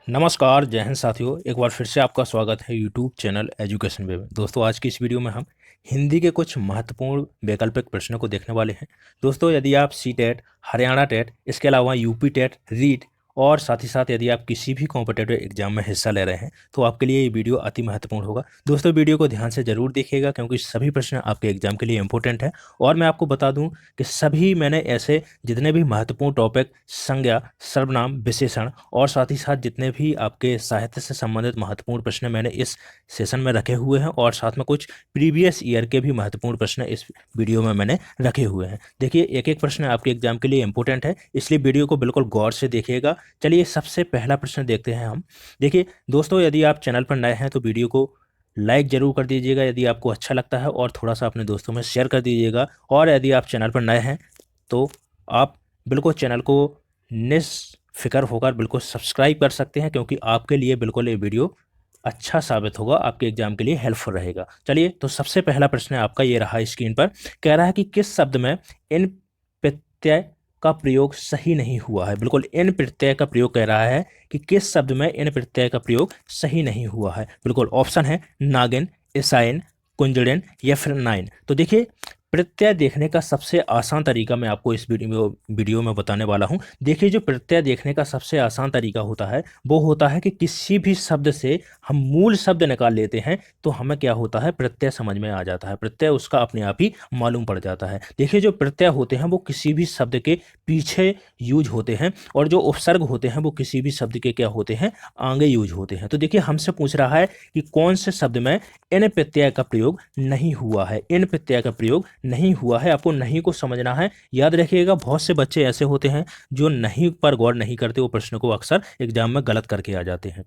नमस्कार, जय हिंद साथियों। एक बार फिर से आपका स्वागत है यूट्यूब चैनल एजुकेशन वे में। दोस्तों, आज की इस वीडियो में हम हिंदी के कुछ महत्वपूर्ण वैकल्पिक प्रश्नों को देखने वाले हैं। दोस्तों, यदि आप सी टेट, हरियाणा टेट, इसके अलावा यूपी टेट, रीट और साथ ही साथ यदि आप किसी भी कॉम्पिटेटिव एग्जाम में हिस्सा ले रहे हैं तो आपके लिए ये वीडियो अति महत्वपूर्ण होगा। दोस्तों, वीडियो को ध्यान से जरूर देखिएगा क्योंकि सभी प्रश्न आपके एग्जाम के लिए इंपॉर्टेंट है। और मैं आपको बता दूं कि सभी मैंने ऐसे जितने भी महत्वपूर्ण टॉपिक, संज्ञा, सर्वनाम, विशेषण और साथ ही साथ जितने भी आपके साहित्य से संबंधित महत्वपूर्ण प्रश्न मैंने इस सेशन में रखे हुए हैं और साथ में कुछ प्रीवियस ईयर के भी महत्वपूर्ण प्रश्न इस वीडियो में मैंने रखे हुए हैं। देखिए, एक एक प्रश्न आपके एग्जाम के लिए इंपॉर्टेंट है, इसलिए वीडियो को बिल्कुल गौर से देखिएगा। चलिए, सबसे पहला प्रश्न देखते हैं हम। देखिए दोस्तों, यदि आप चैनल पर नए हैं तो वीडियो को लाइक जरूर कर दीजिएगा यदि आपको अच्छा लगता है, और थोड़ा सा अपने दोस्तों में शेयर कर दीजिएगा। और यदि आप चैनल पर नए हैं तो आप बिल्कुल चैनल को निस्फिक्र होकर बिल्कुल सब्सक्राइब कर सकते हैं, क्योंकि आपके लिए बिल्कुल ये वीडियो अच्छा साबित होगा, आपके एग्जाम के लिए हेल्पफुल रहेगा। चलिए, तो सबसे पहला प्रश्न आपका ये रहा स्क्रीन पर। कह रहा है कि किस शब्द में इन प्रत्यय का प्रयोग सही नहीं हुआ है। बिल्कुल इन प्रत्यय का प्रयोग कह रहा है कि किस शब्द में इन प्रत्यय का प्रयोग सही नहीं हुआ है। बिल्कुल ऑप्शन है नागिन, ईसाइन, कुंजड़िन या फिर नाइन। तो देखिए, प्रत्यय देखने का सबसे आसान तरीका मैं आपको इस वीडियो में बताने वाला हूं। देखिए, जो प्रत्यय देखने का सबसे आसान तरीका होता है वो होता है कि किसी भी शब्द से हम मूल शब्द निकाल लेते हैं तो हमें क्या होता है, प्रत्यय समझ में आ जाता है, प्रत्यय उसका अपने आप ही मालूम पड़ जाता है। देखिए, जो प्रत्यय होते हैं वो किसी भी शब्द के पीछे यूज होते हैं, और जो उपसर्ग होते हैं वो किसी भी शब्द के क्या होते हैं, आगे यूज होते हैं। तो देखिए, हमसे पूछ रहा है कि कौन से शब्द में इन प्रत्यय का प्रयोग नहीं हुआ है। इन प्रत्यय का प्रयोग नहीं हुआ है, आपको नहीं को समझना है। याद रखिएगा, बहुत से बच्चे ऐसे होते हैं जो नहीं पर गौर नहीं करते, वो प्रश्न को अक्सर एग्जाम में गलत करके आ जाते हैं।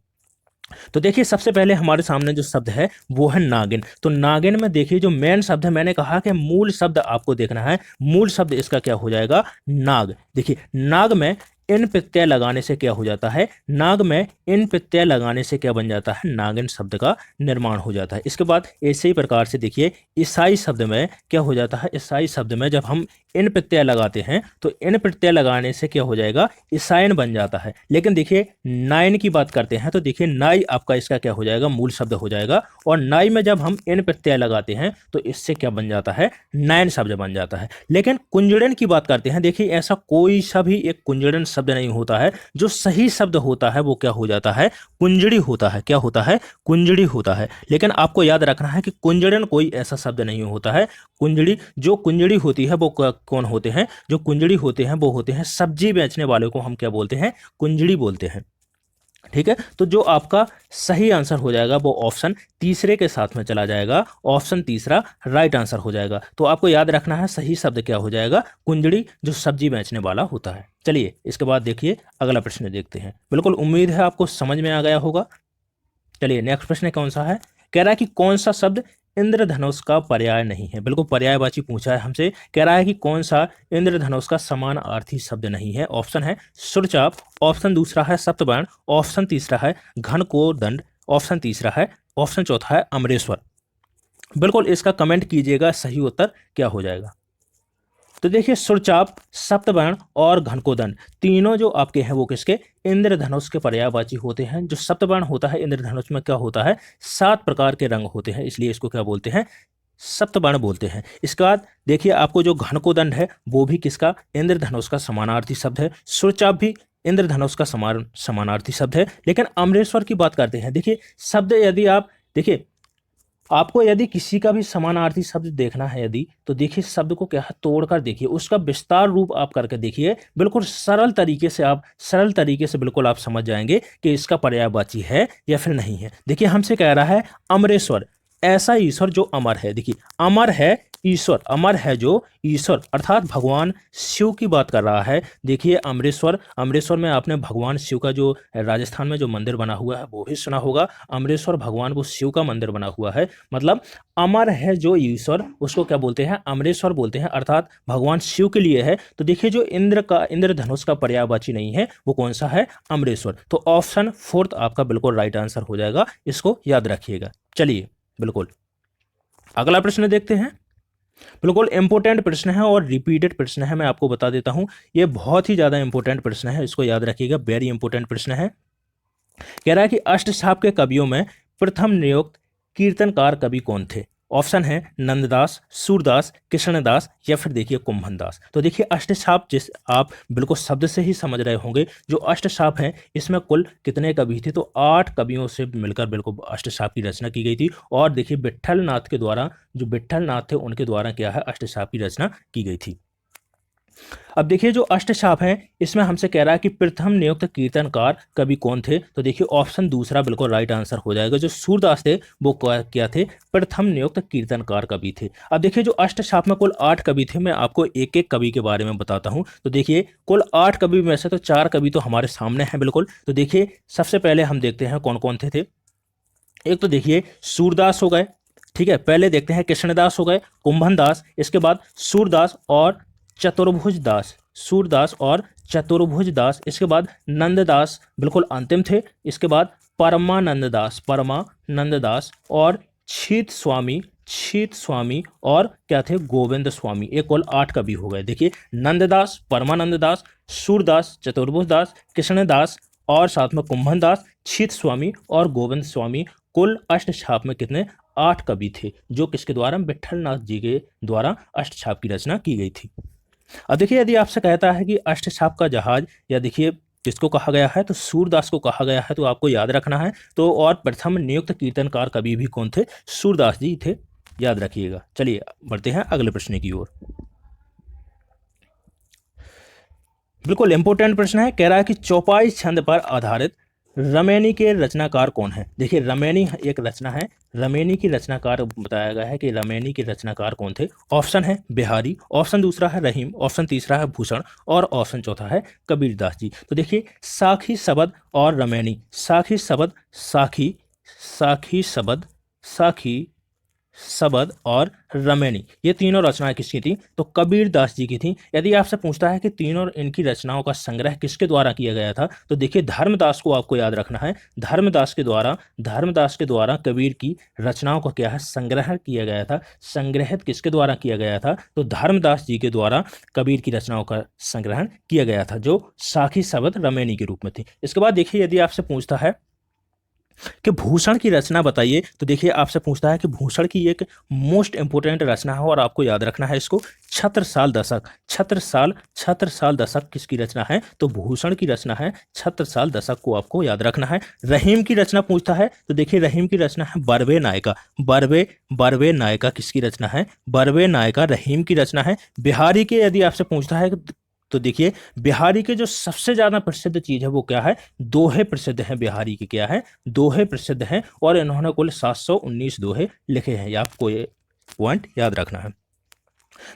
तो देखिए, सबसे पहले हमारे सामने जो शब्द है वो है नागिन। तो नागिन में देखिए, जो मेन शब्द है, मैंने कहा कि मूल शब्द आपको देखना है। मूल शब्द इसका क्या हो जाएगा, नाग। देखिए, नाग में इन प्रत्यय लगाने से क्या हो जाता है, नाग में इन प्रत्यय लगाने से क्या बन जाता है, नागिन शब्द का निर्माण हो जाता है। इसके बाद ऐसे ही प्रकार से देखिए, ईसाई शब्द में क्या हो जाता है, ईसाई शब्द में जब हम इन प्रत्यय लगाते हैं तो इन प्रत्यय लगाने से क्या हो जाएगा, ईसाइन बन जाता है। लेकिन देखिए, नाइन की बात करते हैं तो देखिए, नाई आपका इसका क्या हो जाएगा, मूल शब्द हो जाएगा। और नाई में जब हम इन प्रत्यय लगाते हैं तो इससे क्या बन जाता है, नैन शब्द बन जाता है। लेकिन कुंजड़न की बात करते हैं, देखिए ऐसा कोई सा भी एक कुंजड़न शब्द नहीं होता है। जो सही शब्द होता है वो क्या हो जाता है, कुंजड़ी होता है। क्या होता है, कुंजड़ी होता है। लेकिन आपको याद रखना है कि कुंजड़न कोई ऐसा शब्द नहीं होता है। कुंजड़ी, जो कुंजड़ी होती है वो कौन होते हैं, जो कुंजड़ी होते हैं वो होते हैं सब्जी बेचने वाले को हम क्या बोलते हैं, कुंजड़ी बोलते हैं। ठीक है, तो जो आपका सही आंसर हो जाएगा वो ऑप्शन तीसरे के साथ में चला जाएगा। ऑप्शन तीसरा राइट आंसर हो जाएगा। तो आपको याद रखना है, सही शब्द क्या हो जाएगा, कुंजड़ी, जो सब्जी बेचने वाला होता है। चलिए, इसके बाद देखिए अगला प्रश्न देखते हैं। बिल्कुल उम्मीद है आपको समझ में आ गया होगा। चलिए, नेक्स्ट प्रश्न कौन सा है। कह रहा है कि कौन सा शब्द इंद्रधनुष का पर्याय नहीं है। बिल्कुल पर्यायवाची पूछा है हमसे। कह रहा है कि कौन सा इंद्रधनुष का समानार्थी शब्द नहीं है। ऑप्शन है सुरचाप, ऑप्शन दूसरा है सप्तबाण, ऑप्शन तीसरा है घन को दंड, ऑप्शन तीसरा है, ऑप्शन चौथा है अमरेश्वर। बिल्कुल इसका कमेंट कीजिएगा, सही उत्तर क्या हो जाएगा। तो देखिए, सुरचाप, सप्तबाण और घनकोदंड, तीनों जो आपके हैं वो किसके, इंद्रधनुष के पर्यायवाची होते हैं। जो सप्तबाण होता है, इंद्रधनुष में क्या होता है, 7 प्रकार के रंग होते हैं, इसलिए इसको क्या बोलते हैं, सप्तबाण बोलते हैं। इसके बाद देखिए, आपको जो घनकोदंड है वो भी किसका, इंद्रधनुष का समानार्थी शब्द है। सुरचाप भी इंद्रधनुष का समानार्थी शब्द है। लेकिन अमरेश्वर की बात करते हैं। देखिए, शब्द यदि आप देखिए, आपको यदि किसी का भी समानार्थी शब्द देखना है यदि, तो देखिए शब्द को क्या है, तोड़कर देखिए, उसका विस्तार रूप आप करके देखिए। बिल्कुल सरल तरीके से बिल्कुल आप समझ जाएंगे कि इसका पर्यायवाची है या फिर नहीं है। देखिए, हमसे कह रहा है अमरेश्वर, ऐसा ईश्वर जो अमर है। देखिए, अमर है ईश्वर, अमर है जो ईश्वर, अर्थात भगवान शिव की बात कर रहा है। देखिए, अमरेश्वर, अमरेश्वर में आपने भगवान शिव का जो राजस्थान में जो मंदिर बना हुआ है वो भी सुना होगा। अमरेश्वर भगवान वो शिव का मंदिर बना हुआ है। मतलब अमर है जो ईश्वर, उसको क्या बोलते हैं, अमरेश्वर बोलते हैं, अर्थात भगवान शिव के लिए है। तो देखिए, जो इंद्रधनुष का पर्यायवाची नहीं है वो कौन सा है, अमरेश्वर। तो ऑप्शन फोर्थ आपका बिल्कुल राइट आंसर हो जाएगा, इसको याद रखिएगा। चलिए, बिल्कुल अगला प्रश्न देखते हैं। बिल्कुल इंपॉर्टेंट प्रश्न है और रिपीटेड प्रश्न है, मैं आपको बता देता हूं। ये बहुत ही ज्यादा इंपॉर्टेंट प्रश्न है, इसको याद रखिएगा, वेरी इंपॉर्टेंट प्रश्न है। कह रहा है कि अष्टछाप के कवियों में प्रथम नियुक्त कीर्तनकार कवि कौन थे। ऑप्शन है नंददास, सूरदास, कृष्णदास या फिर देखिए कुंभनदास। तो देखिए अष्टछाप जिस आप बिल्कुल शब्द से ही समझ रहे होंगे, जो अष्टछाप हैं इसमें कुल कितने कवि थे, तो 8 कवियों से मिलकर बिल्कुल अष्टछाप की रचना की गई थी। और देखिए विट्ठल नाथ के द्वारा, जो विट्ठल नाथ थे उनके द्वारा क्या है अष्टछाप की रचना की गई थी। अब देखिए जो अष्टछाप है इसमें हमसे कह रहा है कि प्रथम नियुक्त कीर्तनकार कवि कौन थे, तो देखिए ऑप्शन दूसरा बिल्कुल राइट आंसर हो जाएगा। जो सूरदास थे वो क्या थे, प्रथम नियुक्त कीर्तनकार कवि थे। अब देखिए जो अष्टछाप में कुल 8 कवि थे, मैं आपको एक एक कवि के बारे में बताता हूं। तो देखिए कुल 8 कवि में से तो 4 कवि तो हमारे सामने हैं बिल्कुल। तो देखिए सबसे पहले हम देखते हैं कौन कौन थे। एक तो देखिए सूरदास हो गए, ठीक है। पहले देखते हैं कृष्णदास हो गए, कुंभन दास, इसके बाद सूरदास और चतुर्भुज दास, सूरदास और चतुर्भुज दास, इसके बाद नंददास बिल्कुल अंतिम थे। इसके बाद परमानंद दास, परमानंद दास और छीत स्वामी और क्या थे, गोविंद स्वामी। एक कुल 8 कवि हो गए। देखिए नंददास, परमानंद दास, सूरदास, चतुर्भुज दास, कृष्णदास और साथ में कुंभन दास, छीत स्वामी और गोविंद स्वामी। कुल अष्टछाप में कितने, 8 कवि थे, जो किसके द्वारा, विट्ठल नाथ जी के द्वारा अष्टछाप की रचना की गई थी। अब देखिए यदि आपसे कहता है कि अष्टछाप का जहाज, या देखिए किसको कहा गया है, तो सूरदास को कहा गया है, तो आपको याद रखना है। तो और प्रथम नियुक्त कीर्तनकार कवि भी कौन थे, सूरदास जी थे, याद रखिएगा। चलिए बढ़ते हैं अगले प्रश्न की ओर। बिल्कुल इंपोर्टेंट प्रश्न है। कह रहा है कि चौपाई छंद पर आधारित रमैनी के रचनाकार कौन है। देखिए रमैनी एक रचना है, रमैनी की रचनाकार बताया गया है कि रमैनी के रचनाकार कौन थे। ऑप्शन है बिहारी, ऑप्शन दूसरा है रहीम, ऑप्शन तीसरा है भूषण और ऑप्शन चौथा है कबीरदास जी। तो देखिए साखी शब्द और रमैनी, साखी शब्द, साखी, साखी शब्द, साखी शबद और रमैनी, ये तीनों रचनाएं किसकी थी, तो कबीरदास जी की थी। यदि आपसे पूछता है कि तीनों इनकी रचनाओं का संग्रह किसके द्वारा किया गया था, तो देखिए धर्मदास को आपको याद रखना है। धर्मदास के द्वारा कबीर की रचनाओं का क्या है, संग्रह किया गया था। संग्रहित किसके द्वारा किया गया था, तो धर्मदास जी के द्वारा कबीर की रचनाओं का संग्रहण किया गया था, जो साखी शबद रमैनी के रूप में थी। इसके बाद देखिए यदि आपसे पूछता है कि भूषण की रचना बताइए, तो देखिए आपसे पूछता है कि भूषण की एक मोस्ट इंपोर्टेंट रचना है और आपको याद रखना है इसको, छत्रसाल दशक। छत्रसाल दशक किसकी रचना है, तो भूषण की रचना है। छत्रसाल दशक को आपको याद रखना है। रहीम की रचना पूछता है, तो देखिए रहीम की रचना है बरवे नायका। बरवे नायका किसकी रचना है, बरवे नायका रहीम की रचना है। बिहारी के यदि आपसे पूछता है तो देखिए बिहारी के जो सबसे ज्यादा प्रसिद्ध चीज है वो क्या है, दोहे प्रसिद्ध हैं। बिहारी के क्या है, दोहे प्रसिद्ध हैं और इन्होंने कुल 719 दोहे लिखे हैं। आपको ये पॉइंट याद रखना है।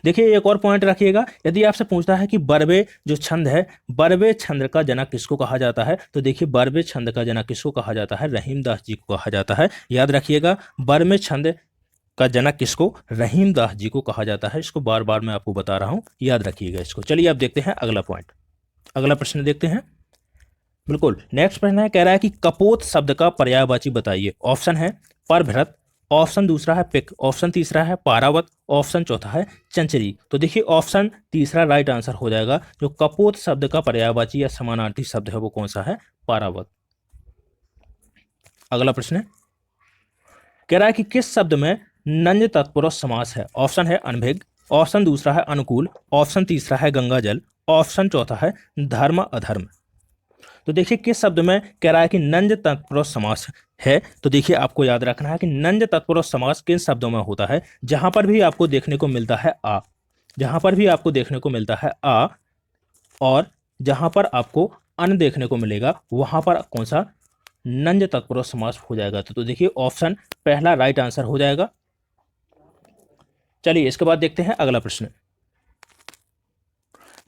देखिए एक और पॉइंट रखिएगा, यदि आपसे पूछता है कि बरवे जो छंद है, बरवे छंद का जनक किसको कहा जाता है, तो देखिए बरवे छंद का जनक किसको कहा जाता है, रहीमदास जी को कहा जाता है। याद रखिएगा बरवे छंद का जनक किसको, रहीमदास जी को कहा जाता है। इसको बार बार मैं आपको बता रहा हूं, याद रखिएगा इसको। चलिए अब देखते हैं अगला पॉइंट, अगला प्रश्न देखते हैं। बिल्कुल नेक्स्ट प्रश्न है, कह रहा है कि कपोत शब्द का पर्यायवाची बताइए। ऑप्शन है परभृत, ऑप्शन दूसरा है पिक, ऑप्शन तीसरा है पारावत, ऑप्शन चौथा है चंचरी। तो देखिए ऑप्शन तीसरा राइट आंसर हो जाएगा। जो कपोत शब्द का पर्यायवाची या समानार्थी शब्द है वो कौन सा है, पारावत। अगला प्रश्न है, कह रहा है कि किस शब्द में नंज तत्पुरुष समास है। ऑप्शन है अनभिज्ञ, ऑप्शन दूसरा है अनुकूल, ऑप्शन तीसरा है गंगा जल, ऑप्शन चौथा है धर्म अधर्म। तो देखिए किस शब्द में कह रहा है कि नंज तत्पुरुष समास है, तो देखिए आपको याद रखना है कि नंज तत्पुरुष समास किन शब्दों में होता है। जहां पर भी आपको देखने को मिलता है आ, जहां पर भी आपको देखने को मिलता है आ, और जहां पर आपको अन देखने को मिलेगा वहां पर कौन सा, नंज तत्पुरुष समास हो जाएगा। तो देखिए ऑप्शन पहला राइट आंसर हो जाएगा। चलिए इसके बाद देखते हैं अगला प्रश्न।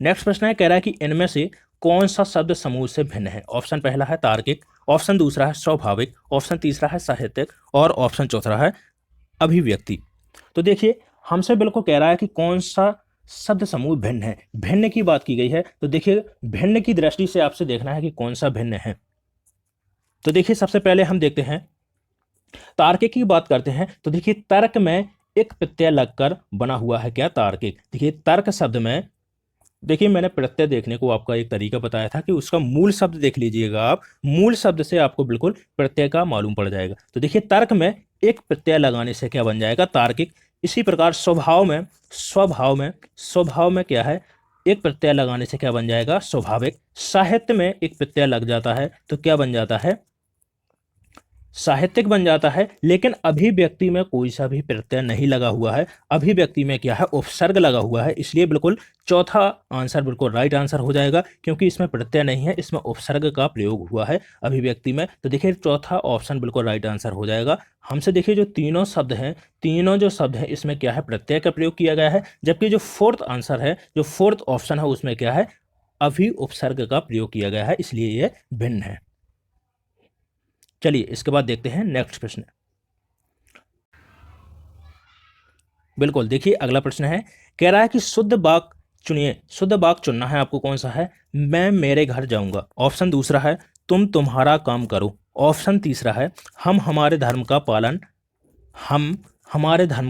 नेक्स्ट प्रश्न है, कह रहा है कि इनमें से कौन सा शब्द समूह से भिन्न है। ऑप्शन पहला है तार्किक, ऑप्शन दूसरा है स्वाभाविक, ऑप्शन तीसरा है साहित्यिक और ऑप्शन चौथा है अभिव्यक्ति। तो देखिए हमसे बिल्कुल कह रहा है कि कौन सा शब्द समूह भिन्न है, भिन्न की बात की गई है। तो देखिए भिन्न की दृष्टि से आपसे देखना है कि कौन सा भिन्न है। तो देखिए सबसे पहले हम देखते हैं तार्किक की बात करते हैं। तो देखिए तर्क में एक प्रत्यय लगकर बना हुआ है क्या, तार्किक। देखिए तर्क शब्द में देखिए मैंने प्रत्यय देखने को आपका एक तरीका बताया था कि उसका मूल शब्द देख लीजिएगा आप, मूल शब्द से आपको बिल्कुल प्रत्यय का मालूम पड़ जाएगा। तो देखिए तर्क में एक प्रत्यय लगाने से क्या बन जाएगा, तार्किक। इसी प्रकार स्वभाव में क्या है, एक प्रत्यय लगाने से क्या बन जाएगा, स्वाभाविक। साहित्य में एक प्रत्यय लग जाता है तो क्या बन जाता है, साहित्यिक बन जाता है। लेकिन अभिव्यक्ति में कोई सा भी प्रत्यय नहीं लगा हुआ है, अभिव्यक्ति में क्या है, उपसर्ग लगा हुआ है, इसलिए बिल्कुल चौथा आंसर बिल्कुल राइट आंसर हो जाएगा, क्योंकि इसमें प्रत्यय नहीं है, इसमें उपसर्ग का प्रयोग हुआ है अभिव्यक्ति में। तो देखिए चौथा ऑप्शन बिल्कुल राइट आंसर हो जाएगा। हमसे देखिए जो तीनों शब्द हैं, तीनों जो शब्द हैं इसमें क्या है, प्रत्यय का प्रयोग किया गया है, जबकि जो फोर्थ आंसर है, जो फोर्थ ऑप्शन है उसमें क्या है, अभि उपसर्ग का प्रयोग किया गया है, इसलिए ये भिन्न है। चलिए इसके बाद देखते हैं नेक्स्ट प्रश्न। बिल्कुल देखिए अगला प्रश्न है, कह रहा है कि शुद्ध वाक्य चुनिए। शुद्ध वाक्य चुनना है आपको, कौन सा है, मैं मेरे घर जाऊंगा। ऑप्शन दूसरा है तुम तुम्हारा काम करो। ऑप्शन तीसरा है हम हमारे धर्म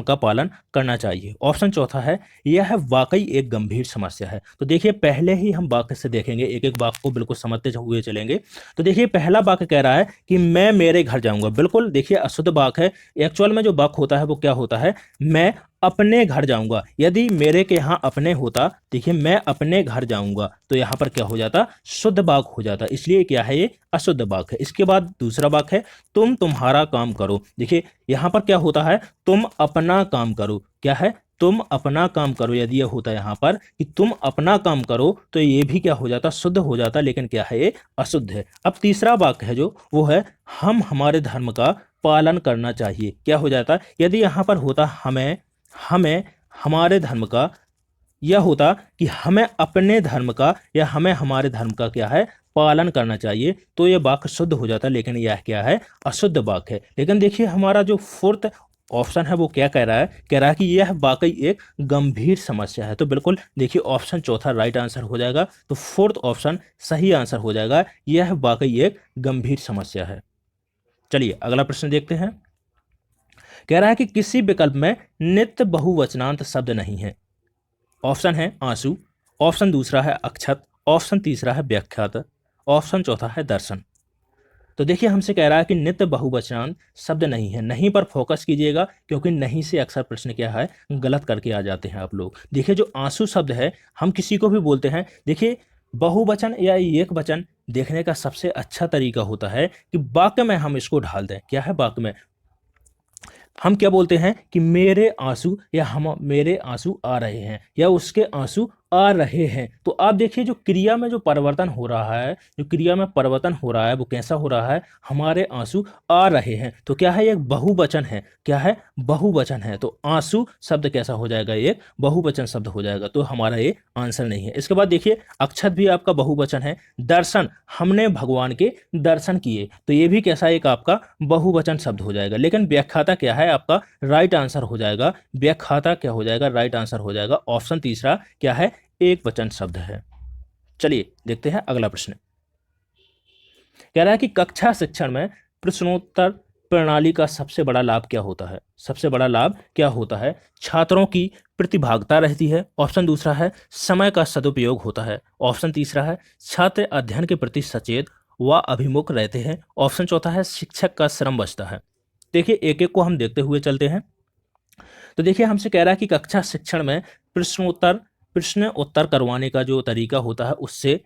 का पालन करना चाहिए। ऑप्शन चौथा है यह वाकई एक गंभीर समस्या है। तो देखिए पहले ही हम वाक्य से देखेंगे, एक एक वाक्य को बिल्कुल समझते हुए चलेंगे। तो देखिए पहला वाक्य कह रहा है कि मैं मेरे घर जाऊंगा। बिल्कुल देखिए अशुद्ध वाक्य है। एक्चुअल में जो वाक्य होता है वो क्या होता है, मैं अपने घर जाऊंगा। यदि मेरे के यहाँ अपने होता, देखिए मैं अपने घर जाऊंगा, तो यहाँ पर क्या हो जाता, शुद्ध वाक्य हो जाता, इसलिए क्या है ये अशुद्ध वाक्य है। इसके बाद दूसरा वाक्य है तुम तुम्हारा काम करो। देखिए यहाँ पर क्या होता है, तुम अपना काम करो। क्या है, तुम अपना काम करो। यदि ये होता है यहाँ पर कि तुम अपना काम करो, तो ये भी क्या हो जाता, शुद्ध हो जाता, लेकिन क्या है ये अशुद्ध है। अब तीसरा वाक्य है जो वो है हम हमारे धर्म का पालन करना चाहिए। क्या हो जाता, यदि यहाँ पर होता हमें हमारे धर्म का, यह होता कि हमें अपने धर्म का या हमें हमारे धर्म का क्या है, पालन करना चाहिए, तो यह वाक्य शुद्ध हो जाता, लेकिन यह क्या है, अशुद्ध वाक्य है। लेकिन देखिए हमारा जो फोर्थ ऑप्शन है वो क्या कह रहा है, कह रहा है कि यह वाकई एक गंभीर समस्या है। तो बिल्कुल देखिए ऑप्शन चौथा राइट आंसर हो जाएगा, तो फोर्थ ऑप्शन सही आंसर हो जाएगा, यह वाकई एक गंभीर समस्या है। चलिए अगला प्रश्न देखते हैं। कह रहा है कि किसी विकल्प में नित्य बहुवचनांत शब्द नहीं है। ऑप्शन है आंसू, ऑप्शन दूसरा है अक्षत, ऑप्शन तीसरा है व्याख्यात, ऑप्शन चौथा है दर्शन। तो देखिए हमसे कह रहा है कि नित्य बहुवचनांत शब्द नहीं है। नहीं पर फोकस कीजिएगा, क्योंकि नहीं से अक्सर प्रश्न क्या है, गलत करके आ जाते हैं आप लोग। देखिए जो आंसू शब्द है, हम किसी को भी बोलते हैं, देखिए बहुवचन या एक वचन देखने का सबसे अच्छा तरीका होता है कि वाक्य में हम इसको ढाल दें। क्या है, वाक्य में हम क्या बोलते हैं कि मेरे आंसू, या हम मेरे आंसू आ रहे हैं, या उसके आंसू आ रहे हैं। तो आप देखिए जो क्रिया में जो परिवर्तन हो रहा है, जो क्रिया में परिवर्तन हो रहा है वो कैसा हो रहा है, हमारे आंसू आ रहे हैं। तो क्या है, एक बहुवचन है। क्या है, बहुवचन है। तो आंसू शब्द कैसा हो जाएगा, एक बहुवचन शब्द हो जाएगा, तो हमारा ये आंसर नहीं है। इसके बाद देखिए अक्षत भी आपका बहुवचन है। दर्शन, हमने भगवान के दर्शन किए, तो ये भी कैसा एक आपका बहुवचन शब्द हो जाएगा। लेकिन व्याख्याता क्या है, आपका राइट आंसर हो जाएगा। व्याख्याता क्या हो जाएगा, राइट आंसर हो जाएगा। ऑप्शन तीसरा क्या है, एक वचन शब्द है। चलिए देखते हैं अगला प्रश्न। कह रहा है कि कक्षा शिक्षण में प्रश्नोत्तर प्रणाली का सबसे बड़ा लाभ क्या होता है। सबसे बड़ा लाभ क्या होता है, छात्रों की प्रतिभागिता रहती है। ऑप्शन दूसरा है समय का सदुपयोग होता है। ऑप्शन तीसरा है छात्र अध्ययन के प्रति सचेत व अभिमुख रहते हैं। ऑप्शन चौथा है शिक्षक का श्रम बचता है। देखिए एक एक को हम देखते हुए चलते हैं। तो देखिए हमसे कह रहा है कि कक्षा शिक्षण में प्रश्न उत्तर करवाने का जो तरीका होता है, उससे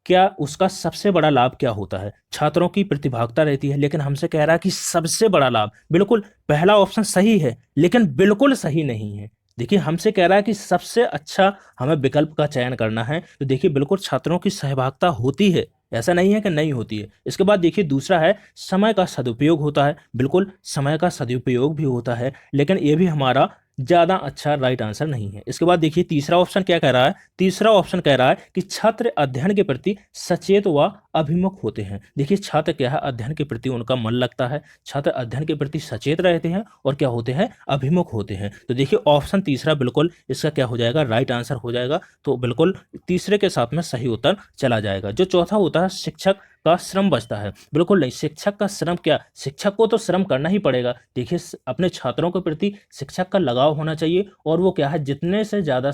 क्या, उसका सबसे बड़ा लाभ क्या होता है, छात्रों की प्रतिभागिता रहती है। लेकिन हमसे कह रहा है कि सबसे बड़ा लाभ, बिल्कुल पहला ऑप्शन सही है, लेकिन बिल्कुल सही नहीं है। देखिए हमसे कह रहा है कि सबसे अच्छा हमें विकल्प का चयन करना है, तो देखिए बिल्कुल छात्रों की सहभागिता होती है, ऐसा नहीं है कि नहीं होती है। इसके बाद देखिए दूसरा है समय का सदुपयोग होता है। बिल्कुल समय का सदुपयोग भी होता है, लेकिन ये भी हमारा ज़्यादा अच्छा राइट आंसर नहीं है। इसके बाद देखिए तीसरा ऑप्शन क्या कह रहा है, तीसरा ऑप्शन कह रहा है कि छात्र अध्ययन के प्रति सचेत व अभिमुख होते हैं। देखिए छात्र क्या है, अध्ययन के प्रति उनका मन लगता है, छात्र अध्ययन के प्रति सचेत रहते हैं और क्या होते हैं, अभिमुख होते हैं। तो देखिए ऑप्शन तीसरा बिल्कुल इसका क्या हो जाएगा, राइट आंसर हो जाएगा। तो बिल्कुल तीसरे के साथ में सही उत्तर चला जाएगा। जो चौथा होता है शिक्षक का श्रम बचता है। बिल्कुल नहीं, शिक्षक का श्रम क्या, शिक्षक को तो श्रम करना ही पड़ेगा। देखिए अपने छात्रों के प्रति शिक्षक का लगाव होना चाहिए और वो क्या है, जितने से ज़्यादा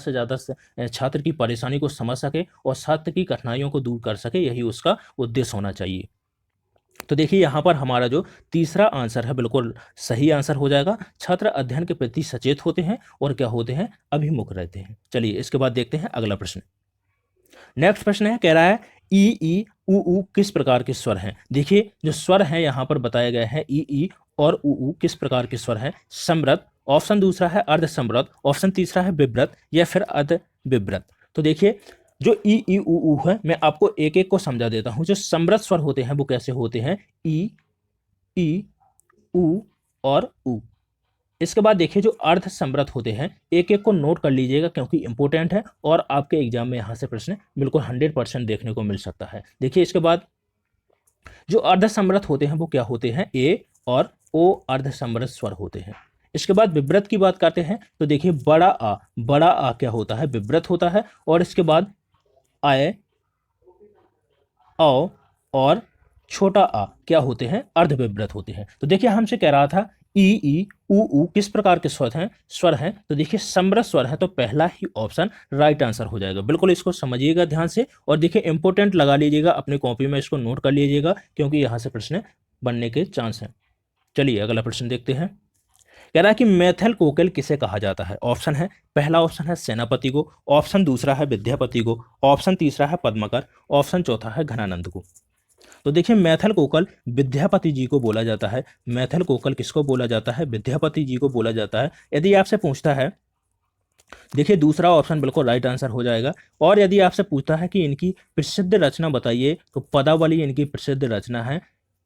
छात्र की परेशानी को समझ सके और छात्र की कठिनाइयों को दूर कर सके, यही उसका उद्देश्य होना चाहिए। तो देखिए यहाँ पर हमारा जो तीसरा आंसर है बिल्कुल सही आंसर हो जाएगा। छात्र अध्ययन के प्रति सचेत होते हैं और क्या होते हैं, अभिमुख रहते हैं। चलिए इसके बाद देखते हैं अगला प्रश्न। नेक्स्ट प्रश्न है, कह रहा है ई उ किस प्रकार के स्वर हैं। देखिए जो स्वर हैं यहाँ पर बताया गया है, ई और उ किस प्रकार के स्वर हैं। समृद्ध, ऑप्शन दूसरा है अर्ध समृद्ध, ऑप्शन तीसरा है विव्रत या फिर अर्ध विव्रत। तो देखिए जो ई उ है, मैं आपको एक एक को समझा देता हूं। जो समृद्ध स्वर होते हैं वो कैसे होते हैं, ई उ और उ। इसके बाद देखिए जो अर्ध समृद्ध होते हैं, एक एक को नोट कर लीजिएगा क्योंकि इंपॉर्टेंट है और आपके एग्जाम में यहाँ से प्रश्न बिल्कुल 100% देखने को मिल सकता है। देखिए इसके बाद जो अर्ध समृद्ध होते हैं वो क्या होते हैं, ए और ओ अर्ध समृद्ध स्वर होते हैं। इसके बाद विव्रत की बात करते हैं तो देखिए बड़ा आ क्या होता है, विव्रत होता है। और इसके बाद आय, औ और छोटा आ क्या होते हैं, अर्धविव्रत होते हैं। तो देखिए हमसे कह रहा था ई उ किस प्रकार के स्वर हैं। तो देखिए समृद्ध स्वर है, तो पहला ही ऑप्शन राइट आंसर हो जाएगा। बिल्कुल इसको समझिएगा ध्यान से और देखिए इंपॉर्टेंट लगा लीजिएगा, अपनी कॉपी में इसको नोट कर लीजिएगा क्योंकि यहाँ से प्रश्न बनने के चांस हैं। चलिए अगला प्रश्न देखते हैं। कह रहा है कि मैथिल कोकिल किसे कहा जाता है। ऑप्शन है, पहला ऑप्शन है सेनापति को, ऑप्शन दूसरा है विद्यापति को, ऑप्शन तीसरा है पद्माकर, ऑप्शन चौथा है घनानंद को। तो देखिए मैथिल कोकिल विद्यापति जी को बोला जाता है। मैथिल कोकिल किसको बोला जाता है, विद्यापति जी को बोला जाता है। यदि आपसे पूछता है, देखिए दूसरा ऑप्शन बिल्कुल राइट आंसर हो जाएगा। और यदि आपसे पूछता है कि इनकी प्रसिद्ध रचना बताइए, तो पदावली इनकी प्रसिद्ध रचना है।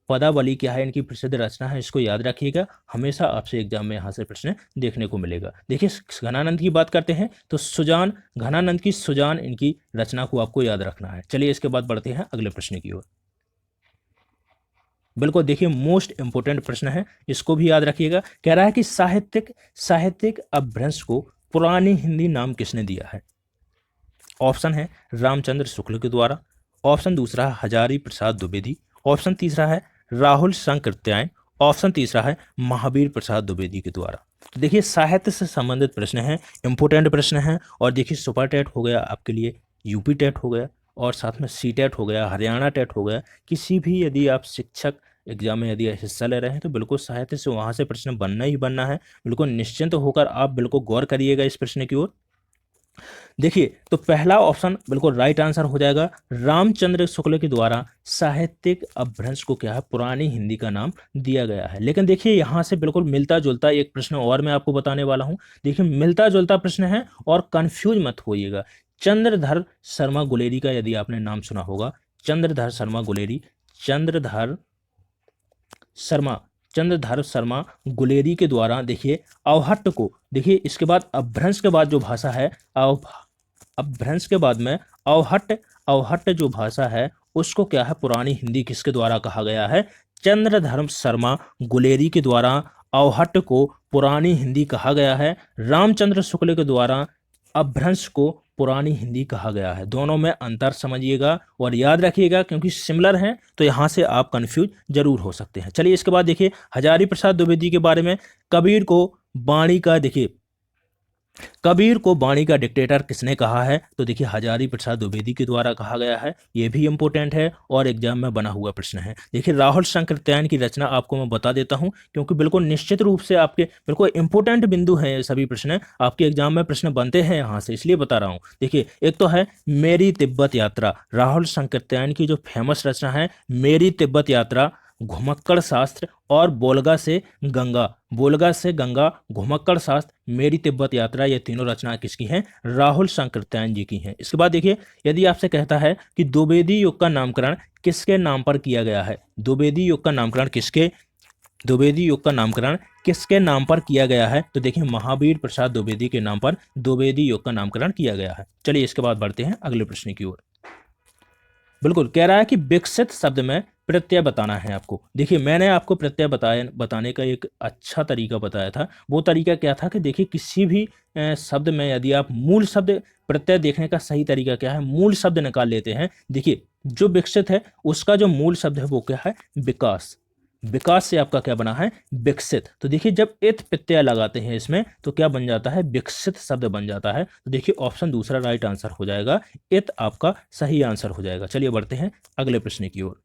पदावली क्या है, इनकी प्रसिद्ध रचना है, इसको याद रखिएगा। हमेशा आपसे एग्जाम में यहाँ से प्रश्न देखने को मिलेगा। देखिए घनानंद की बात करते हैं तो सुजान, घनानंद की सुजान इनकी रचना को आपको याद रखना है। चलिए इसके बाद बढ़ते हैं अगले प्रश्न की ओर। बिल्कुल देखिए मोस्ट इंपोर्टेंट प्रश्न है, इसको भी याद रखिएगा। कह रहा है कि साहित्यिक अपभ्रंश को पुरानी हिंदी नाम किसने दिया है। ऑप्शन है रामचंद्र शुक्ल के द्वारा, ऑप्शन दूसरा है हजारी प्रसाद द्विवेदी, ऑप्शन तीसरा है राहुल संकृत्यायन, ऑप्शन तीसरा है महावीर प्रसाद द्विवेदी के द्वारा। तो देखिए साहित्य से संबंधित प्रश्न है, इंपोर्टेंट प्रश्न है। और देखिए सुपर टेट हो गया आपके लिए, यूपी टेट हो गया और साथ में सी टेट हो गया, हरियाणा टेट हो गया। किसी भी यदि आप शिक्षक एग्जाम में यदि हिस्सा ले रहे हैं तो बिल्कुल साहित्य से वहाँ से प्रश्न बनना ही बनना है। बिल्कुल निश्चिंत होकर आप बिल्कुल गौर करिएगा इस प्रश्न की ओर। देखिए तो पहला ऑप्शन बिल्कुल राइट आंसर हो जाएगा। रामचंद्र शुक्ल के द्वारा साहित्यिक अपभ्रंश को क्या है, पुरानी हिंदी का नाम दिया गया है। लेकिन देखिए यहाँ से बिल्कुल मिलता जुलता एक प्रश्न और मैं आपको बताने वाला हूँ। देखिए मिलता जुलता प्रश्न है और कंफ्यूज मत होइएगा। चंद्रधर शर्मा गुलेरी का यदि आपने नाम सुना होगा, चंद्रधर शर्मा गुलेरी, चंद्रधर शर्मा गुलेरी के द्वारा देखिए अवहट्ट को, देखिए इसके बाद अपभ्रंश के बाद जो भाषा है, अपभ्रंश के बाद में अवहट्ट जो भाषा है उसको क्या है, पुरानी हिंदी किसके द्वारा कहा गया है, चंद्रधर शर्मा गुलेरी के द्वारा अवहट्ट को पुरानी हिंदी कहा गया है। रामचंद्र शुक्ल के द्वारा अपभ्रंश को पुरानी हिंदी कहा गया है। दोनों में अंतर समझिएगा और याद रखिएगा क्योंकि सिमिलर हैं तो यहाँ से आप कंफ्यूज जरूर हो सकते हैं। चलिए इसके बाद देखिए हजारी प्रसाद द्विवेदी के बारे में, कबीर को वाणी का, देखिए कबीर को वाणी का डिक्टेटर किसने कहा है, तो देखिए हजारी प्रसाद द्विवेदी के द्वारा कहा गया है। ये भी इंपॉर्टेंट है और एग्जाम में बना हुआ प्रश्न है। देखिए राहुल संकृत्यायन की रचना आपको मैं बता देता हूं क्योंकि बिल्कुल निश्चित रूप से आपके बिल्कुल इंपॉर्टेंट बिंदु हैं, ये सभी प्रश्न आपके एग्जाम में प्रश्न बनते हैं यहाँ से, इसलिए बता रहा हूँ। देखिए एक तो है मेरी तिब्बत यात्रा, राहुल संकृत्यायन की जो फेमस रचना है मेरी तिब्बत यात्रा, घुमक्कड़ शास्त्र और बोलगा से गंगा, घुमक्कड़ शास्त्र, मेरी तिब्बत यात्रा, ये तीनों रचना किसकी हैं, राहुल संकृत्यायन जी की हैं। इसके बाद देखिए यदि आपसे कहता है कि द्विवेदी युग का नामकरण किसके नाम पर किया गया है, द्विवेदी युग का नामकरण किसके नाम पर किया गया है, तो देखिए महावीर प्रसाद द्विवेदी के नाम पर द्विवेदी युग का नामकरण किया गया है। चलिए इसके बाद बढ़ते हैं अगले प्रश्न की ओर। बिल्कुल कह रहा है कि विकसित शब्द में प्रत्यय बताना है आपको। देखिए मैंने आपको प्रत्यय बताने का एक अच्छा तरीका बताया था। वो तरीका क्या था कि देखिए किसी भी शब्द में यदि आप मूल शब्द, प्रत्यय देखने का सही तरीका क्या है, मूल शब्द निकाल लेते हैं। देखिए जो विकसित है उसका जो मूल शब्द है वो क्या है, विकास। विकास से आपका क्या बना है, विकसित। तो देखिए जब इत प्रत्यय लगाते हैं इसमें तो क्या बन जाता है, विकसित शब्द बन जाता है। तो देखिए ऑप्शन दूसरा राइट आंसर हो जाएगा, इत आपका सही आंसर हो जाएगा। चलिए बढ़ते हैं अगले प्रश्न की ओर।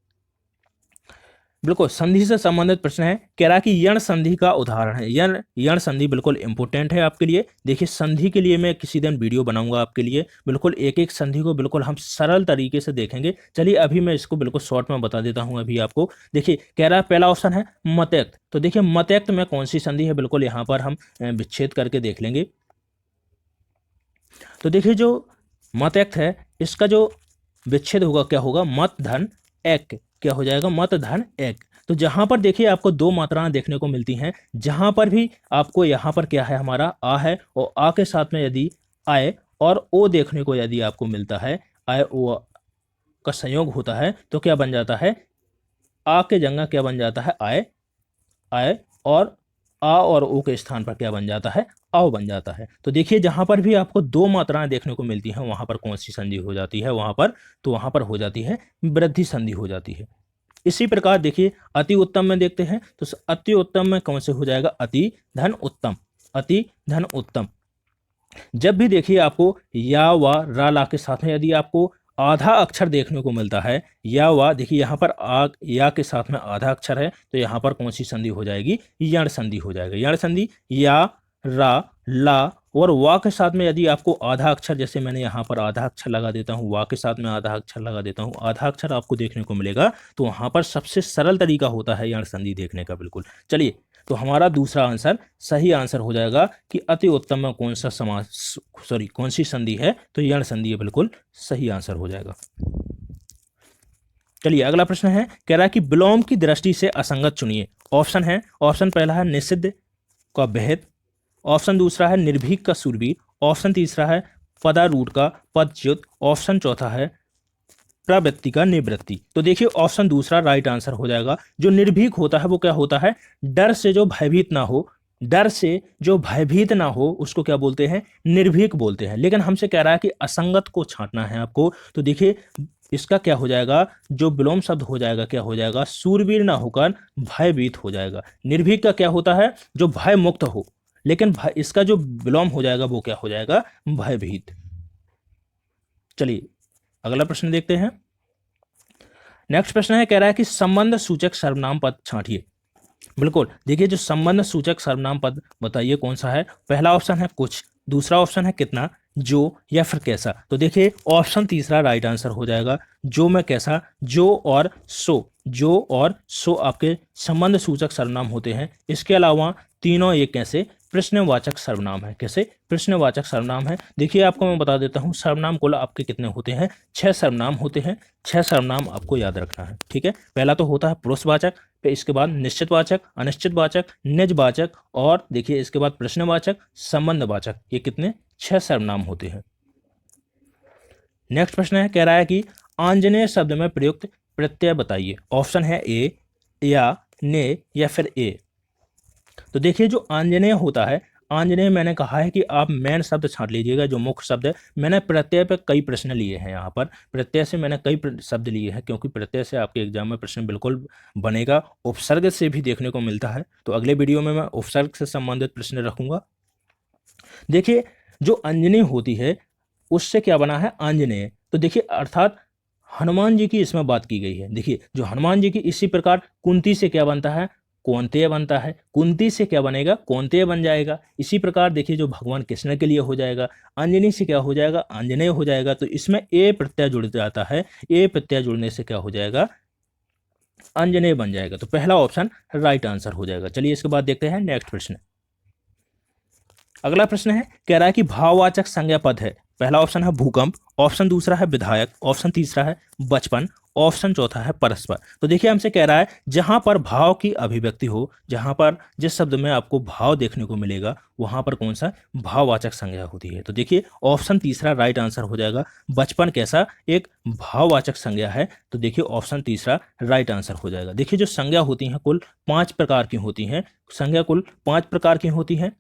बिल्कुल संधि से संबंधित प्रश्न है, कह रहा है कि यण संधि का उदाहरण है। यण संधि बिल्कुल इंपॉर्टेंट है आपके लिए। देखिए संधि के लिए मैं किसी दिन वीडियो बनाऊंगा आपके लिए, बिल्कुल एक एक संधि को बिल्कुल हम सरल तरीके से देखेंगे। चलिए अभी मैं इसको बिल्कुल शॉर्ट में बता देता हूं अभी आपको। देखिए कह रहा है पहला ऑप्शन है मतयक्त। तो देखिए मतयक्त में कौन सी संधि है, बिल्कुल यहाँ पर हम विच्छेद करके देख लेंगे। तो देखिए जो मतयक्त है इसका जो विच्छेद होगा क्या होगा, मत धन एक, क्या हो जाएगा, मत धन एक। तो जहां पर देखिए आपको दो मात्राएं देखने को मिलती हैं, जहां पर भी आपको यहाँ पर क्या है, हमारा आ है, और आ के साथ में यदि आए और ओ देखने को यदि आपको मिलता है, आए ओ का संयोग होता है तो क्या बन जाता है, आ के जगह क्या बन जाता है, आए, आए, और आ और ओ के स्थान पर क्या बन जाता है, आओ बन जाता है। तो देखिए जहां पर भी आपको दो मात्राएं देखने को मिलती हैं वहां पर कौन सी संधि हो जाती है, वहां पर, तो वहां पर हो जाती है वृद्धि संधि हो जाती है। इसी प्रकार देखिए अति उत्तम में देखते हैं, तो अति उत्तम में कौन से हो जाएगा, अति धन उत्तम, अति धन उत्तम। जब भी देखिए आपको या व रा ला के साथ में यदि आपको आधा अक्षर देखने को मिलता है, या व, देखिए यहाँ पर आ या के साथ में आधा अक्षर है, तो यहाँ पर कौन सी संधि हो जाएगी, यण संधि हो जाएगा। यण संधि या, रा, ला और वा के साथ में यदि आपको आधा अक्षर, जैसे मैंने यहाँ पर आधा अक्षर लगा देता हूँ, वा के साथ में आधा अक्षर लगा देता हूँ, आधा अक्षर आपको देखने को मिलेगा, तो वहाँ पर सबसे सरल तरीका होता है यण संधि देखने का। बिल्कुल चलिए, तो हमारा दूसरा आंसर सही आंसर हो जाएगा कि अति उत्तम में कौन सा समास, सॉरी कौन सी संधि है, तो यण संधि है, बिल्कुल सही आंसर हो जाएगा। चलिए अगला प्रश्न है, कह रहा है कि विलोम की दृष्टि से असंगत चुनिए। ऑप्शन है, ऑप्शन पहला है निषिद्ध का भेद, ऑप्शन दूसरा है निर्भीक का शूरवीर, ऑप्शन तीसरा है पदारूढ़ का पदच्युत, ऑप्शन चौथा है प्रवृत्ति का निवृत्ति। तो देखिए ऑप्शन दूसरा राइट आंसर हो जाएगा। जो निर्भीक होता है वो क्या होता है, डर से जो भयभीत ना हो, डर से जो भयभीत ना हो उसको क्या बोलते हैं, निर्भीक बोलते हैं। लेकिन हमसे कह रहा है कि असंगत को छांटना है आपको, तो देखिए इसका क्या हो जाएगा, जो विलोम शब्द हो जाएगा क्या हो जाएगा, शूरवीर ना होकर भयभीत हो जाएगा। निर्भीक का क्या होता है, जो भय मुक्त हो, लेकिन इसका जो विलोम हो जाएगा वो क्या हो जाएगा, भयभीत। चलिए अगला प्रश्न देखते हैं। नेक्स्ट प्रश्न है, कह रहा है कि संबंध सूचक सर्वनाम पद छांटिए। बिल्कुल देखिए जो संबंध सूचक सर्वनाम पद बताइए कौन सा है। पहला ऑप्शन है कुछ, दूसरा ऑप्शन है कितना, जो, या फिर कैसा। तो देखिए ऑप्शन तीसरा राइट आंसर हो जाएगा, जो में कैसा, जो और सो, जो और सो आपके संबंध सूचक सर्वनाम होते हैं। इसके अलावा तीनों एक कैसे, प्रश्नवाचक सर्वनाम है। कैसे, प्रश्नवाचक सर्वनाम है। देखिए आपको मैं बता देता हूँ सर्वनाम कुल आपके कितने होते हैं, 6 सर्वनाम होते हैं। 6 सर्वनाम आपको याद रखना है, ठीक है। पहला तो होता है पुरुषवाचक, फिर इसके बाद निश्चितवाचक, अनिश्चितवाचक, निजवाचक, और देखिए इसके बाद प्रश्नवाचक, संबंधवाचक। ये कितने, 6 सर्वनाम होते हैं। नेक्स्ट प्रश्न है, कह रहा है कि आंजनेय शब्द में प्रयुक्त प्रत्यय बताइए। ऑप्शन है ए, या, ने, या फिर ए। तो देखिए जो आंजनेय होता है, आंजनेय मैंने कहा है कि आप मेन शब्द छांट लीजिएगा, जो मुख्य शब्द है। मैंने प्रत्यय पे कई प्रश्न लिए हैं, यहाँ पर प्रत्यय से मैंने कई शब्द लिए हैं, क्योंकि प्रत्यय से आपके एग्जाम में प्रश्न बिल्कुल बनेगा। उपसर्ग से भी देखने को मिलता है, तो अगले वीडियो में मैं उपसर्ग से संबंधित प्रश्न रखूंगा। देखिए जो अंजनी होती है उससे क्या बना है, आंजनेय। तो देखिए अर्थात हनुमान जी की इसमें बात की गई है। देखिए जो हनुमान जी की, इसी प्रकार कुंती से क्या बनता है, कौन्तेय बनता है। कुंती से क्या बनेगा, कौन्तेय बन जाएगा। इसी प्रकार देखिए जो भगवान कृष्ण के लिए हो जाएगा, अंजनी से क्या हो जाएगा, आंजनेय हो जाएगा। तो इसमें ए प्रत्यय जुड़ जाता है, ए प्रत्यय जुड़ने से क्या हो जाएगा, अंजनेय बन जाएगा। तो पहला ऑप्शन राइट आंसर हो जाएगा। चलिए इसके बाद देखते हैं नेक्स्ट प्रश्न। अगला प्रश्न है, कह रहा है कि भाववाचक संज्ञा पद है। पहला ऑप्शन है भूकंप, ऑप्शन दूसरा है विधायक, ऑप्शन तीसरा है बचपन, ऑप्शन चौथा है परस्पर। तो देखिए हमसे कह रहा है जहां पर भाव की अभिव्यक्ति हो, जहां पर जिस शब्द में आपको भाव देखने को मिलेगा वहां पर कौन सा भाववाचक संज्ञा होती है। तो देखिए ऑप्शन तीसरा राइट आंसर हो जाएगा। बचपन कैसा एक भाववाचक संज्ञा है, तो देखिए ऑप्शन तीसरा राइट आंसर हो जाएगा। देखिए जो संज्ञा होती हैं कुल 5 प्रकार की होती हैं, संज्ञा कुल 5 प्रकार की होती हैं।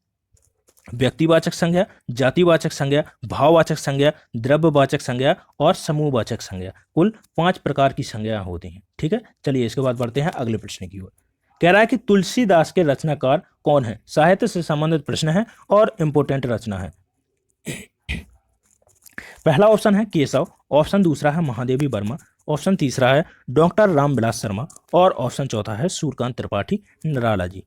व्यक्तिवाचक संज्ञा, जातिवाचक संज्ञा, भाववाचक संज्ञा, द्रव्यवाचक संज्ञा और समूहवाचक संज्ञा। कुल 5 प्रकार की संज्ञा होती हैं। ठीक है, चलिए इसके बाद बढ़ते हैं अगले प्रश्न की ओर। कह रहा है कि तुलसीदास के रचनाकार कौन है? साहित्य से संबंधित प्रश्न है और इंपोर्टेंट रचना है। पहला ऑप्शन है केशव, ऑप्शन दूसरा है महादेवी वर्मा, ऑप्शन तीसरा है डॉक्टर रामविलास शर्मा और ऑप्शन चौथा है सूर्यकांत त्रिपाठी निराला जी।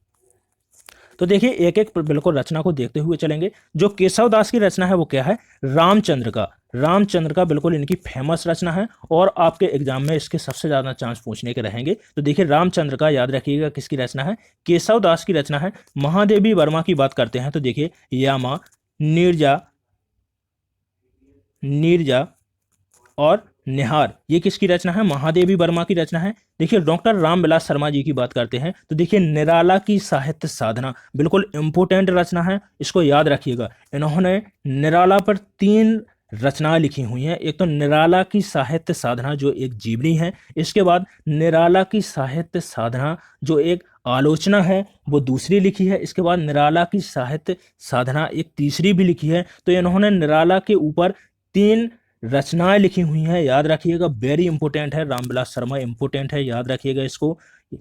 तो देखिए एक एक बिल्कुल रचना को देखते हुए चलेंगे। जो केशव दास की रचना है वो क्या है? रामचंद्र का। रामचंद्र का बिल्कुल इनकी फेमस रचना है और आपके एग्जाम में इसके सबसे ज्यादा चांस पूछने के रहेंगे। तो देखिए रामचंद्र का याद रखिएगा किसकी रचना है? केशव दास की रचना है। महादेवी वर्मा की बात करते हैं तो देखिए यामा, नीरजा, नीरजा और निहार, ये किसकी रचना है? महादेवी वर्मा की रचना है। देखिए डॉक्टर रामविलास शर्मा जी की बात करते हैं तो देखिए निराला की साहित्य साधना, बिल्कुल इंपोर्टेंट रचना है, इसको याद रखिएगा। इन्होंने निराला पर 3 रचनाएं लिखी हुई हैं। एक तो निराला की साहित्य साधना जो एक जीवनी है, इसके बाद निराला की साहित्य साधना जो एक आलोचना है वो दूसरी लिखी है, इसके बाद निराला की साहित्य साधना एक तीसरी भी लिखी है। तो इन्होंने निराला के ऊपर 3 रचनाएं लिखी हुई हैं, याद रखिएगा, वेरी इंपॉर्टेंट है। रामविलास शर्मा इंपॉर्टेंट है, याद रखिएगा इसको।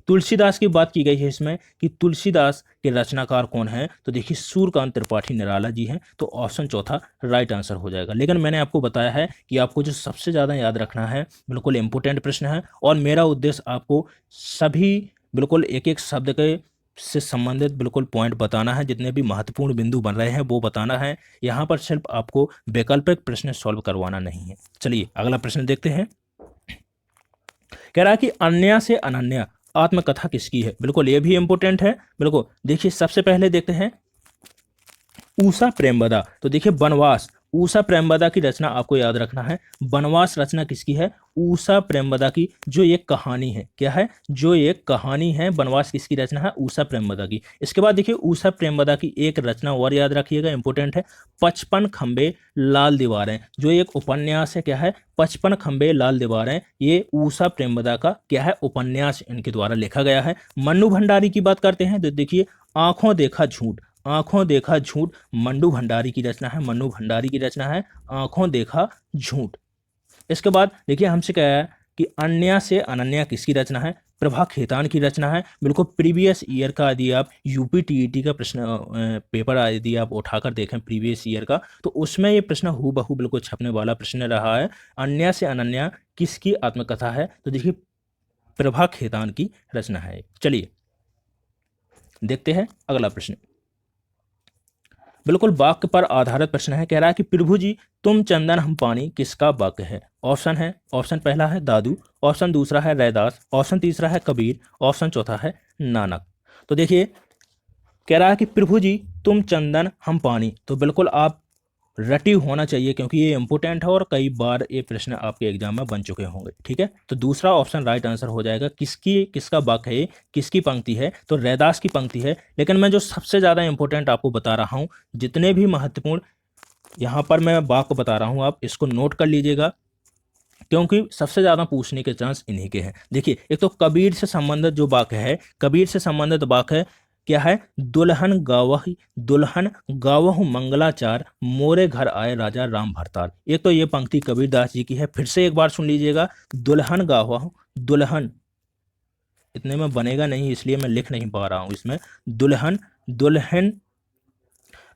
तुलसीदास की बात की गई है इसमें कि तुलसीदास के रचनाकार कौन है? तो देखिए सूर्यकांत त्रिपाठी निराला जी हैं। तो ऑप्शन चौथा राइट आंसर हो जाएगा। लेकिन मैंने आपको बताया है कि आपको जो सबसे ज़्यादा याद रखना है, बिल्कुल इंपॉर्टेंट प्रश्न है और मेरा उद्देश्य आपको सभी बिल्कुल एक एक शब्द के से संबंधित बिल्कुल पॉइंट बताना है, जितने भी महत्वपूर्ण बिंदु बन रहे हैं वो बताना है। यहाँ पर सिर्फ आपको वैकल्पिक प्रश्न सॉल्व करवाना नहीं है। चलिए अगला प्रश्न देखते हैं। कह रहा है कि अन्या से अनन्या आत्मकथा किसकी है? बिल्कुल ये भी इंपॉर्टेंट है। बिल्कुल देखिए सबसे पहले देखते हैं ऊषा प्रेमवदा। तो देखिए वनवास, ऊषा प्रेमवदा की रचना आपको याद रखना है। वनवास रचना किसकी है? ऊषा प्रेमवदा की, जो एक कहानी है। क्या है? जो एक कहानी है। वनवास किसकी रचना है? ऊषा प्रेमवदा की। इसके बाद देखिए ऊषा प्रेमवदा की एक रचना और याद रखिएगा, इंपॉर्टेंट है, 55 खंबे लाल दीवारें, जो एक उपन्यास है। क्या है? 55 खंबे लाल दीवारें। ये ऊषा प्रेमवदा का क्या है? उपन्यास इनके द्वारा लिखा गया है। मन्नू भंडारी की बात करते हैं तो देखिए आंखों देखा झूठ, आंखों देखा झूठ मन्नू भंडारी की रचना है। मन्नू भंडारी की रचना है आंखों देखा झूठ। इसके बाद देखिए हमसे क्या है कि अन्या से अनन्या किसकी रचना है? प्रभा खेतान की रचना है। बिल्कुल प्रीवियस ईयर का यदि आप यूपी टीईटी का प्रश्न पेपर यदि आप उठाकर देखें प्रीवियस ईयर का, तो उसमें ये प्रश्न हूबहू बिल्कुल छपने वाला प्रश्न रहा है। अन्या से अनन्या किसकी आत्मकथा है? तो देखिए प्रभा खेतान की रचना है। चलिए देखते हैं अगला प्रश्न। बिल्कुल वाक्य पर आधारित प्रश्न है। कह रहा है कि प्रभु जी तुम चंदन हम पानी किसका वाक्य है? ऑप्शन है, ऑप्शन पहला है दादू, ऑप्शन दूसरा है रैदास, ऑप्शन तीसरा है कबीर, ऑप्शन चौथा है नानक। तो देखिए कह रहा है कि प्रभु जी तुम चंदन हम पानी, तो बिल्कुल आप रटी होना चाहिए क्योंकि ये इंपॉर्टेंट है और कई बार ये प्रश्न आपके एग्जाम में बन चुके होंगे। ठीक है, तो दूसरा ऑप्शन राइट आंसर हो जाएगा। किसका वाक्य है, किसकी पंक्ति है? तो रैदास की पंक्ति है। लेकिन मैं जो सबसे ज़्यादा इंपॉर्टेंट आपको बता रहा हूँ, जितने भी महत्वपूर्ण यहाँ पर मैं वाक्य बता रहा हूँ, आप इसको नोट कर लीजिएगा क्योंकि सबसे ज़्यादा पूछने के चांस इन्हीं के हैं। देखिए एक तो कबीर से संबंधित जो वाक्य है, कबीर से संबंधित वाक्य है क्या है? दुल्हन गावह मंगलाचार, मोरे घर आए राजा राम भरतार। एक तो ये पंक्ति कबीर दास जी की है। फिर से एक बार सुन लीजिएगा, दुल्हन गावह, दुल्हन इतने में बनेगा नहीं इसलिए मैं लिख नहीं पा रहा हूँ इसमें, दुल्हन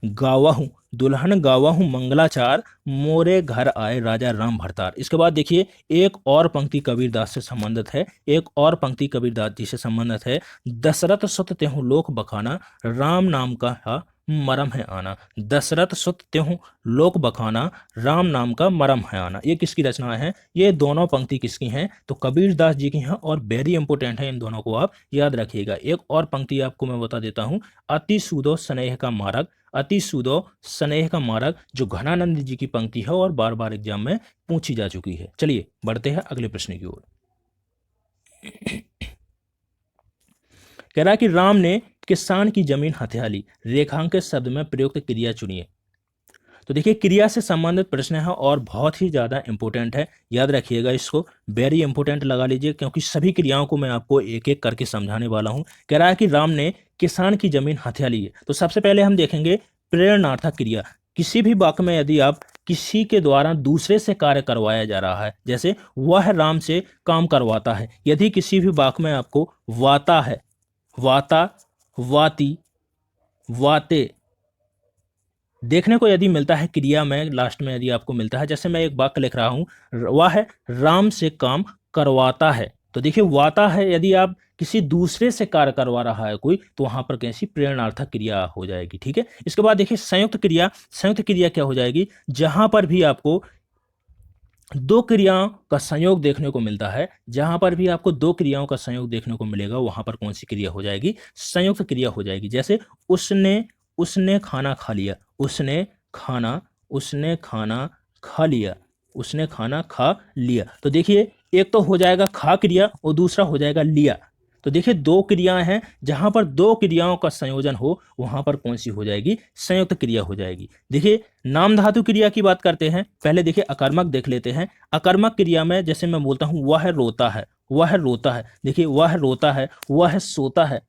गावहू, दुल्हन गावहू मंगलाचार, मोरे घर आए राजा राम भरतार। इसके बाद देखिए एक और पंक्ति कबीरदास से संबंधित है, एक और पंक्ति कबीरदास जी से संबंधित है। दशरथ सुत त्यहु लोक बखाना, राम नाम का मरम है आना। दशरथ सुत त्यहु लोक बखाना, राम नाम का मरम है आना। ये किसकी रचना है? ये दोनों पंक्ति किसकी हैं? तो कबीरदास जी की हैं और वेरी इंपॉर्टेंट है, इन दोनों को आप याद रखिएगा। एक और पंक्ति आपको मैं बता देता हूँ, अति सूदो स्नेह का मार्ग, अति सूदो स्नेह का मार्ग, जो घनानंद जी की पंक्ति है और बार बार एग्जाम में पूछी जा चुकी है। चलिए बढ़ते हैं अगले प्रश्न की ओर। कह रहा है कि राम ने किसान की जमीन हथिया ली, रेखांकित शब्द में प्रयुक्त क्रिया चुनिए। तो देखिए क्रिया से संबंधित प्रश्न है और बहुत ही ज़्यादा इंपॉर्टेंट है, याद रखिएगा इसको, वेरी इंपॉर्टेंट लगा लीजिए क्योंकि सभी क्रियाओं को मैं आपको एक एक करके समझाने वाला हूं। कह रहा है कि राम ने किसान की जमीन हथिया ली है। तो सबसे पहले हम देखेंगे प्रेरणार्थक क्रिया। किसी भी वाक्य में यदि आप किसी के द्वारा दूसरे से कार्य करवाया जा रहा है, जैसे वह राम से काम करवाता है, यदि किसी भी वाक्य में आपको वाता है, वाता, वाती, वाते देखने को यदि मिलता है क्रिया में लास्ट में यदि आपको मिलता है, जैसे मैं एक वाक्य लिख रहा हूं, वह राम से काम करवाता है, तो देखिए वाता है, यदि आप किसी दूसरे से कार्य करवा रहा है कोई, तो वहां पर कैसी प्रेरणार्थक क्रिया हो जाएगी। ठीक है, इसके बाद देखिए संयुक्त क्रिया। संयुक्त क्रिया क्या हो जाएगी, जहां पर भी आपको दो क्रियाओं का संयोग देखने को मिलता है, जहां पर भी आपको दो क्रियाओं का संयोग देखने को मिलेगा, वहां पर कौन सी क्रिया हो जाएगी, संयुक्त क्रिया हो जाएगी। जैसे उसने उसने खाना खा लिया, उसने खाना खा लिया, उसने खाना खा लिया, तो देखिए एक तो हो जाएगा खा क्रिया और दूसरा हो जाएगा लिया। तो देखिए दो क्रियाएं हैं, जहां पर दो क्रियाओं का संयोजन हो, वहां पर कौन सी हो जाएगी, संयुक्त क्रिया हो जाएगी। देखिए नाम धातु क्रिया की बात करते हैं, पहले देखिए अकर्मक देख लेते हैं। अकर्मक क्रिया में जैसे मैं बोलता हूं वह रोता है, वह रोता है, देखिए वह रोता है, वह सोता है,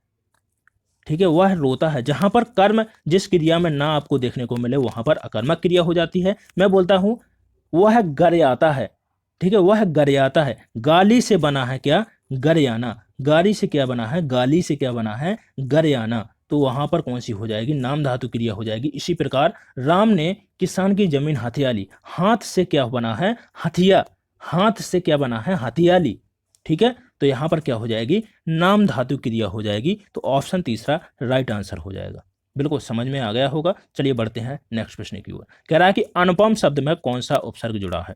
ठीक है, वह रोता है, जहां पर कर्म जिस क्रिया में ना आपको देखने को मिले, वहां पर अकर्मक क्रिया हो जाती है। मैं बोलता हूं वह गरियाता है, ठीक है, वह गरियाता है, गाली से बना है क्या, गरियाना, गाली से क्या बना है, गाली से क्या बना है, गरियाना, तो वहां पर कौन सी हो जाएगी, नाम धातु क्रिया हो जाएगी। इसी प्रकार राम ने किसान की जमीन हथिया ली, हाथ से क्या बना है, हथिया, हाथ से क्या बना है, हथिया ली, ठीक है, तो यहां पर क्या हो जाएगी, नाम धातु क्रिया हो जाएगी। तो ऑप्शन तीसरा राइट आंसर हो जाएगा। बिल्कुल समझ में आ गया होगा। चलिए बढ़ते हैं नेक्स्ट प्रश्न की ओर। कह रहा है कि अनुपम शब्द में कौन सा उपसर्ग जुड़ा है,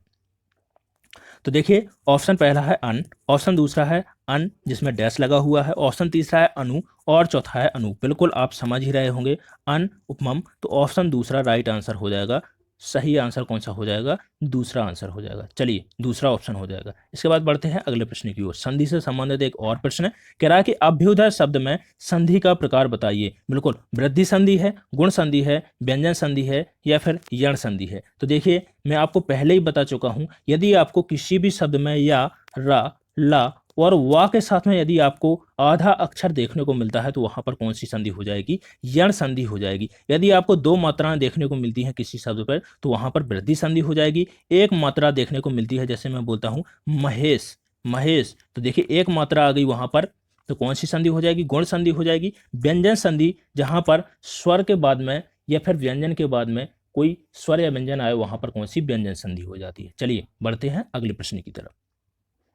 तो देखिए ऑप्शन पहला है अन, ऑप्शन दूसरा है अन जिसमें डैश लगा हुआ है, ऑप्शन तीसरा है अनु और चौथा है अनु। बिल्कुल आप समझ ही रहे होंगे, अन उपमम, तो ऑप्शन दूसरा राइट आंसर हो जाएगा। सही आंसर कौन सा हो जाएगा, दूसरा आंसर हो जाएगा। चलिए दूसरा ऑप्शन हो जाएगा। इसके बाद बढ़ते हैं अगले प्रश्न की ओर। संधि से संबंधित एक और प्रश्न है, कह रहा है कि अभ्युदय शब्द में संधि का प्रकार बताइए। बिल्कुल वृद्धि संधि है, गुण संधि है, व्यंजन संधि है या फिर यण संधि है। तो देखिए मैं आपको पहले ही बता चुका हूं, यदि आपको किसी भी शब्द में या, रा, ला और वा के साथ में यदि आपको आधा अक्षर देखने को मिलता है, तो वहां पर कौन सी संधि हो जाएगी, यण संधि हो जाएगी। यदि आपको दो मात्राएं देखने को मिलती हैं किसी शब्द पर, तो वहां पर वृद्धि संधि हो जाएगी। एक मात्रा देखने को मिलती है, जैसे मैं बोलता हूं महेश, महेश, तो देखिए एक मात्रा आ गई वहां पर, तो कौन सी संधि हो जाएगी, गुण संधि हो जाएगी। व्यंजन संधि, जहां पर स्वर के बाद में या फिर व्यंजन के बाद में कोई स्वर या व्यंजन आए, वहां पर कौन सी व्यंजन संधि हो जाती है। चलिए बढ़ते हैं अगले प्रश्न की तरफ।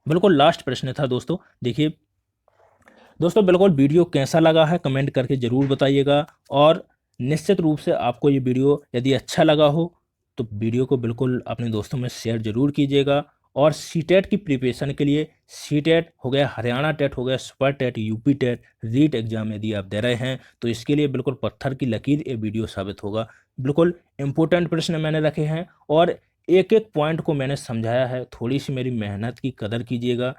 बिल्कुल लास्ट प्रश्न था दोस्तों। देखिए दोस्तों बिल्कुल वीडियो कैसा लगा है कमेंट करके ज़रूर बताइएगा, और निश्चित रूप से आपको ये वीडियो यदि अच्छा लगा हो तो वीडियो को बिल्कुल अपने दोस्तों में शेयर ज़रूर कीजिएगा। और सीटेट की प्रिपरेशन के लिए, सीटेट हो गया, हरियाणा टेट हो गया, super TET, UP TET, REET exam यदि आप दे रहे हैं, तो इसके लिए बिल्कुल पत्थर की लकीर ये वीडियो साबित होगा। बिल्कुल इंपॉर्टेंट प्रश्न मैंने रखे हैं और एक एक पॉइंट को मैंने समझाया है। थोड़ी सी मेरी मेहनत की कदर कीजिएगा।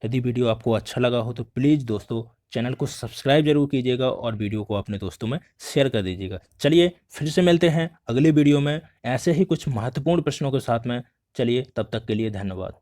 यदि वीडियो आपको अच्छा लगा हो तो प्लीज़ दोस्तों चैनल को सब्सक्राइब जरूर कीजिएगा और वीडियो को अपने दोस्तों में शेयर कर दीजिएगा। चलिए फिर से मिलते हैं अगले वीडियो में ऐसे ही कुछ महत्वपूर्ण प्रश्नों के साथ में। चलिए तब तक के लिए धन्यवाद।